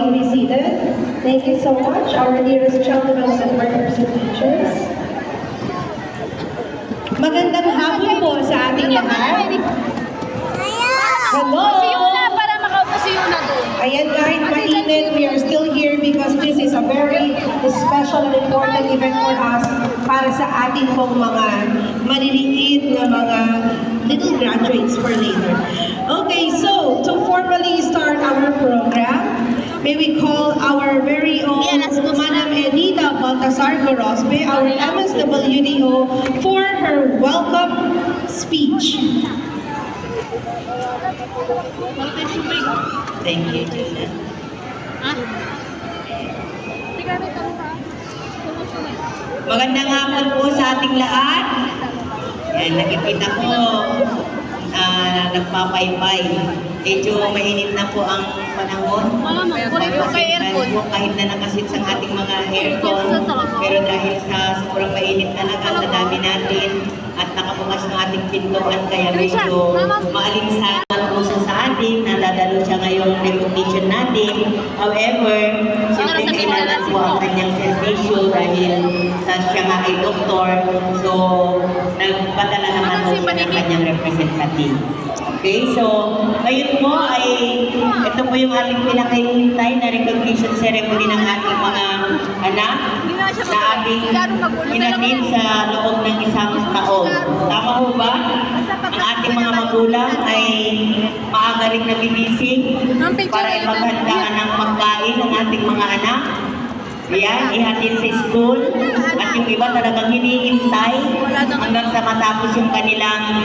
all be seated. Thank you so much, our dearest child development partners and teachers. Magandang hapon po sa ating lahat. Hello! Si Yuna, para makaupo si Yuna doon. Ayan, kahit mainit, we are still here because this is a very special and important event for us para sa ating pong mga maliliit na mga little graduates for later. Okay, so to formally start our program, may we call our very own Madam Edita Baltasar Gorospe, our MSWDO, for her welcome speech. Thank you, Gina. Magandang hapon po sa ating lahat. Yan, nakikita ko nagpapaybay. Medyo mainit na po ang panahon. Kahit na nakasit sa ating mga aircon. Pero dahil sa sobrang mainit talaga sa dami natin at nakabukas ng ating pintuan, kaya medyo maalinsan ang puso sa atin. Nadadalo siya ngayong recognition natin. However, siyempre kailangan po ang kanyang servisyo dahil siya nga ay doktor. So, nagpadala naman po siya ng kanyang representative. Okay, so ngayon po ay ito po yung ating pinakahihintay na recognition ceremony ng ating mga anak na ating hinatid sa loob ng isang taon. Tama ho ba? Ang ating mga magulang ay maaga rin nagigising para ipaghandaan ng pagkain ng ating mga anak. Ayan, ihatid sa school at yung iba talagang hinihintay hanggang sa matapos yung kanilang